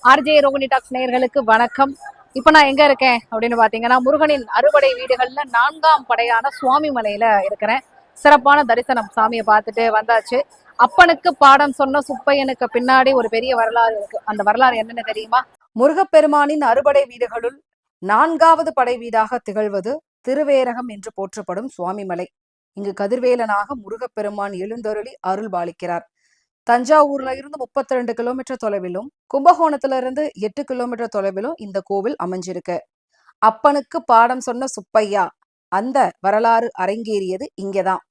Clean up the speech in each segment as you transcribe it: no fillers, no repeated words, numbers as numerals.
RJ Rohini tax நேயர்களுக்கு வணக்கம். இப்ப நான் எங்க இருக்கேன் அப்படின்னு பாத்தீங்கன்னா, முருகனின் அறுபடை வீடுகள்ல 4ஆம் படையான சுவாமி மலையில இருக்கிறேன். சிறப்பான தரிசனம், சாமியை பார்த்துட்டு வந்தாச்சு. அப்பனுக்கு பாடம் சொன்ன சுப்பையனுக்கு பின்னாடி ஒரு பெரிய வரலாறு இருக்கு. அந்த வரலாறு என்னன்னு தெரியுமா? முருகப்பெருமானின் அறுபடை வீடுகளுள் 4வது படை வீடாக திகழ்வது திருவேரகம் என்று போற்றப்படும் சுவாமிமலை. இங்கு கதிர்வேலனாக முருகப்பெருமான் எழுந்தருளி அருள் பாலிக்கிறார். தஞ்சாவூர்ல இருந்து 32 கிலோமீட்டர் தொலைவிலும், கும்பகோணத்துல இருந்து 8 கிலோமீட்டர் தொலைவிலும் இந்த கோவில் அமைஞ்சிருக்கு. அப்பனுக்கு பாடம் சொன்ன சுப்பையா, அந்த வரலாறு அரங்கேறியது இங்கேதான்.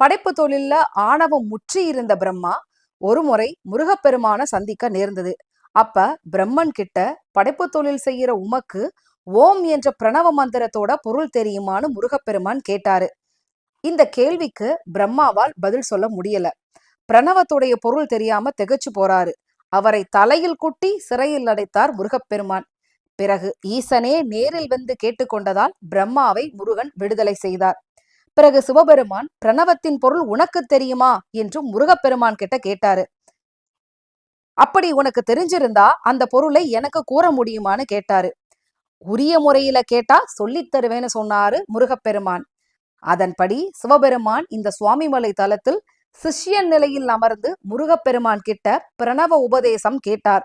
படைப்பு தொழில்ல ஆணவம் முற்றி இருந்த பிரம்மா ஒரு முறை முருகப்பெருமான சந்திக்க நேர்ந்தது. அப்ப பிரம்மன் கிட்ட படைப்பு தொழில் செய்யற உமக்கு ஓம் என்ற பிரணவ மந்திரத்தோட பொருள் தெரியுமான்னு முருகப்பெருமான் கேட்டாரு. இந்த கேள்விக்கு பிரம்மாவால் பதில் சொல்ல முடியல. பிரணவத்துடைய பொருள் தெரியாம திகச்சு போறாரு. அவரை தலையில் குட்டி சிறையில் அடைத்தார் முருகப்பெருமான். பிறகு ஈசனே நேரில் வந்து கேட்டுக்கொண்டதால் பிரம்மாவை முருகன் விடுதலை செய்தார். பிறகு சிவபெருமான் பிரணவத்தின் பொருள் உனக்கு தெரியுமா என்று முருகப்பெருமான் கிட்ட கேட்டாரு. அப்படி உனக்கு தெரிஞ்சிருந்தா அந்த பொருளை எனக்கு கூற முடியுமான்னு கேட்டாரு. உரிய முறையில கேட்டா சொல்லித் தருவேன்னு சொன்னாரு முருகப்பெருமான். அதன்படி சிவபெருமான் இந்த சுவாமிமலை தலத்தில் சிஷ்யன் நிலையில் அமர்ந்து முருகப்பெருமான் கிட்ட பிரணவ உபதேசம் கேட்டார்.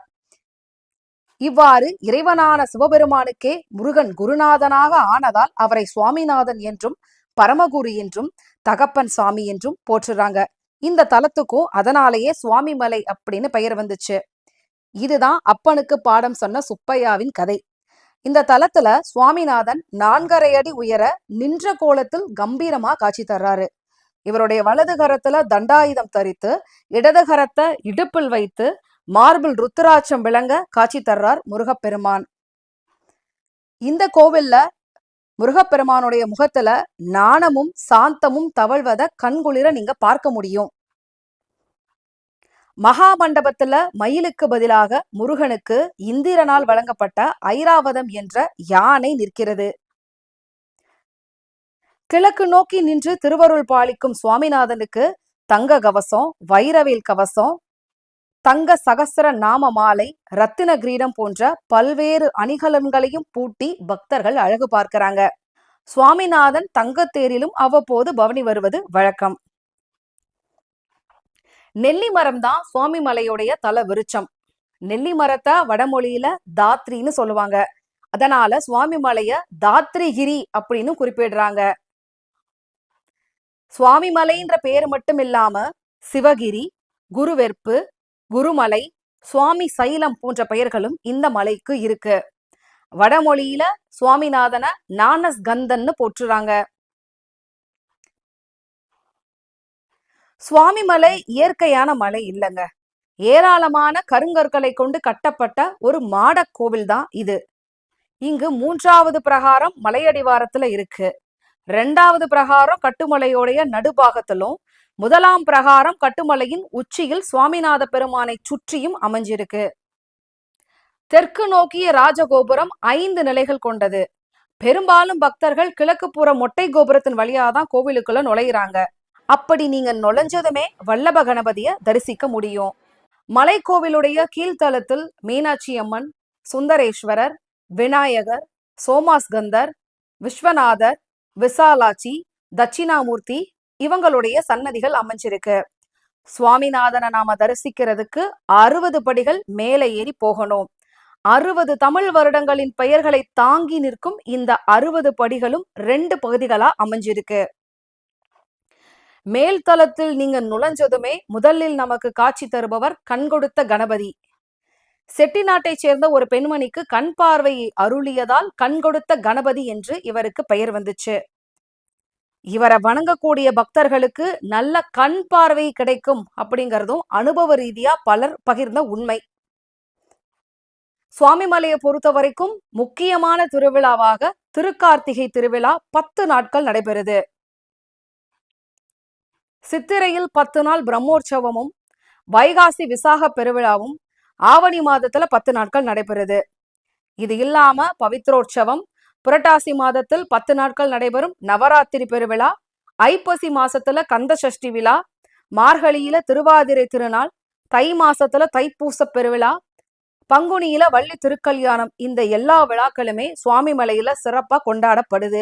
இவ்வாறு இறைவனான சிவபெருமானுக்கே முருகன் குருநாதனாக ஆனதால் அவரை சுவாமிநாதன் என்றும் பரமகுரு என்றும் தகப்பன் சாமி என்றும் போற்றுறாங்க. இந்த தலத்துக்கும் அதனாலேயே சுவாமிமலை அப்படின்னு பெயர் வந்துச்சு. இதுதான் அப்பனுக்கு பாடம் சொன்ன சுப்பையாவின் கதை. இந்த தலத்துல சுவாமிநாதன் 4.5 அடி உயர நின்ற கோலத்தில் கம்பீரமா காட்சி தர்றாரு. இவருடைய வலது கரத்துல தண்டாயுதம் தரித்து, இடது கரத்தை இடுப்பில் வைத்து மார்பிள் ருத்ராட்சம் விளங்க காட்சி தர்றார் முருகப்பெருமான். இந்த கோவில்ல முருகப்பெருமானுடைய முகத்துல நாணமும் சாந்தமும் தவழ்வத கண்குளிர நீங்க பார்க்க முடியும். மகா மண்டபத்துல மயிலுக்கு பதிலாக முருகனுக்கு இந்திரனால் வழங்கப்பட்ட ஐராவதம் என்ற யானை நிற்கிறது. கிழக்கு நோக்கி நின்று திருவருள் பாலிக்கும் சுவாமிநாதனுக்கு தங்க கவசம், வைரவேல் கவசம், தங்க சகசர நாம மாலை, ரத்தின கிரீடம் போன்ற பல்வேறு அணிகலன்களையும் பூட்டி பக்தர்கள் அழகு பார்க்கிறாங்க. சுவாமிநாதன் தங்கத்தேரிலும் அவ்வப்போது பவனி வருவது வழக்கம். நெல்லி மரம் தான் சுவாமி மலையுடைய தல விருட்சம். நெல்லி மரத்தை வடமொழியில தாத்ரின்னு சொல்லுவாங்க. அதனால சுவாமி மலைய தாத்ரிகிரி அப்படின்னு குறிப்பிடுறாங்க. சுவாமி மலைன்ற பேர் மட்டும் இல்லாம சிவகிரி, குருவெற்பு, குருமலை, சுவாமி சைலம் போன்ற பெயர்களும் இந்த மலைக்கு இருக்கு. வடமொழியில சுவாமிநாதனை ஞானஸ்கந்தன்னு போற்றுறாங்க. சுவாமிமலை இயற்கையான மலை இல்லைங்க. ஏராளமான கருங்கற்களை கொண்டு கட்டப்பட்ட ஒரு மாட கோவில் தான் இது. இங்கு 3வது பிரகாரம் மலையடிவாரத்துல இருக்கு. 2வது பிரகாரம் கட்டுமலையோடைய நடுபாகத்திலும், 1ஆம் பிரகாரம் கட்டுமலையின் உச்சியில் சுவாமிநாத பெருமானை சுற்றியும் அமைஞ்சிருக்கு. தெற்கு நோக்கிய ராஜகோபுரம் 5 நிலைகள் கொண்டது. பெரும்பாலும் பக்தர்கள் கிழக்கு புற மொட்டை கோபுரத்தின் வழியாதான் கோவிலுக்குள்ள நுழையிறாங்க. அப்படி நீங்க நுழைஞ்சதுமே வல்லப கணபதிய தரிசிக்க முடியும். மலைக்கோவிலுடைய கீழ்த்தளத்தில் மீனாட்சி அம்மன், சுந்தரேஸ்வரர், விநாயகர், சோமாஸ்கந்தர், விஸ்வநாதர், விசாலாட்சி, தட்சிணாமூர்த்தி இவங்களுடைய சன்னதிகள் அமைஞ்சிருக்கு. சுவாமிநாதனை நாம தரிசிக்கிறதுக்கு 60 படிகள் மேலே ஏறி போகணும். 60 தமிழ் வருடங்களின் பெயர்களை தாங்கி நிற்கும் இந்த 60 படிகளும் 2 பகுதிகளா அமைஞ்சிருக்கு. மேல் தளத்தில் நீங்க நுழைஞ்சதுமே முதலில் நமக்கு காட்சி தருபவர் கண் கொடுத்த கணபதி. செட்டிநாட்டை சேர்ந்த ஒரு பெண்மணிக்கு கண் பார்வையை அருளியதால் கண் கொடுத்த கணபதி என்று இவருக்கு பெயர் வந்துச்சு. இவரை வணங்கக்கூடிய பக்தர்களுக்கு நல்ல கண் பார்வை கிடைக்கும் அப்படிங்கிறதும் அனுபவ ரீதியா பலர் பகிர்ந்த உண்மை. சுவாமிமலையை பொறுத்த வரைக்கும் முக்கியமான திருவிழாவாக திருக்கார்த்திகை திருவிழா 10 நாட்கள் நடைபெறுது. சித்திரையில் 10 நாள் பிரம்மோற்சவமும், வைகாசி விசாக பெருவிழாவும், ஆவணி மாதத்துல 10 நாட்கள் நடைபெறுது. இது இல்லாம பவித்ரோற்சவம், புரட்டாசி மாதத்தில் 10 நாட்கள் நடைபெறும் நவராத்திரி பெருவிழா, ஐப்பசி மாசத்துல கந்த சஷ்டி விழா, மார்கழியில திருவாதிரை திருநாள், தை மாசத்துல தைப்பூச பெருவிழா, பங்குனியில வள்ளி திருக்கல்யாணம், இந்த எல்லா விழாக்களுமே சுவாமி மலையில சிறப்பா கொண்டாடப்படுது.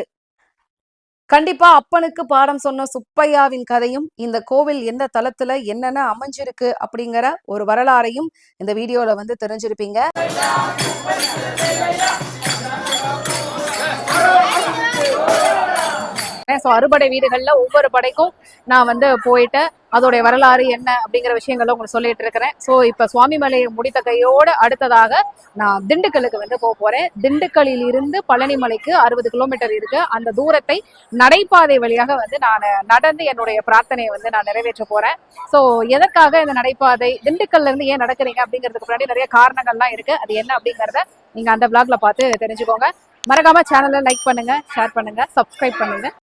கண்டிப்பா அப்பனுக்கு பாடம் சொன்ன சுப்பையாவின் கதையும், இந்த கோவில் எந்த தலத்துல என்னென்ன அமைஞ்சிருக்கு அப்படிங்கிற ஒரு வரலாறையும் இந்த வீடியோல வந்து தெரிஞ்சிருப்பீங்க. ஸோ அறுபடை வீடுகள்ல ஒவ்வொரு படைக்கும் நான் வந்து போயிட்டு அதோடைய வரலாறு என்ன அப்படிங்கிற விஷயங்களும் உங்களுக்கு சொல்லிட்டு இருக்கிறேன். ஸோ இப்ப சுவாமி மலையை முடித்த கையோட அடுத்ததாக நான் திண்டுக்கலுக்கு வந்து போறேன். திண்டுக்கல்லில் இருந்து பழனி மலைக்கு 60 கிலோமீட்டர் இருக்கு. அந்த தூரத்தை நடைபாதை வழியாக வந்து நான் நடந்து என்னுடைய பிரார்த்தனையை வந்து நான் நிறைவேற்ற போறேன். ஸோ எதற்காக இந்த நடைபாதை, திண்டுக்கல்ல இருந்து ஏன் நடக்கிறீங்க அப்படிங்கிறதுக்கு முன்னாடி நிறைய காரணங்கள்லாம் இருக்கு. அது என்ன அப்படிங்கிறத நீங்க அந்த பிளாக்ல பார்த்து தெரிஞ்சுக்கோங்க. மறக்காம சேனலை லைக் பண்ணுங்க, ஷேர் பண்ணுங்க, சப்ஸ்கிரைப் பண்ணுங்க.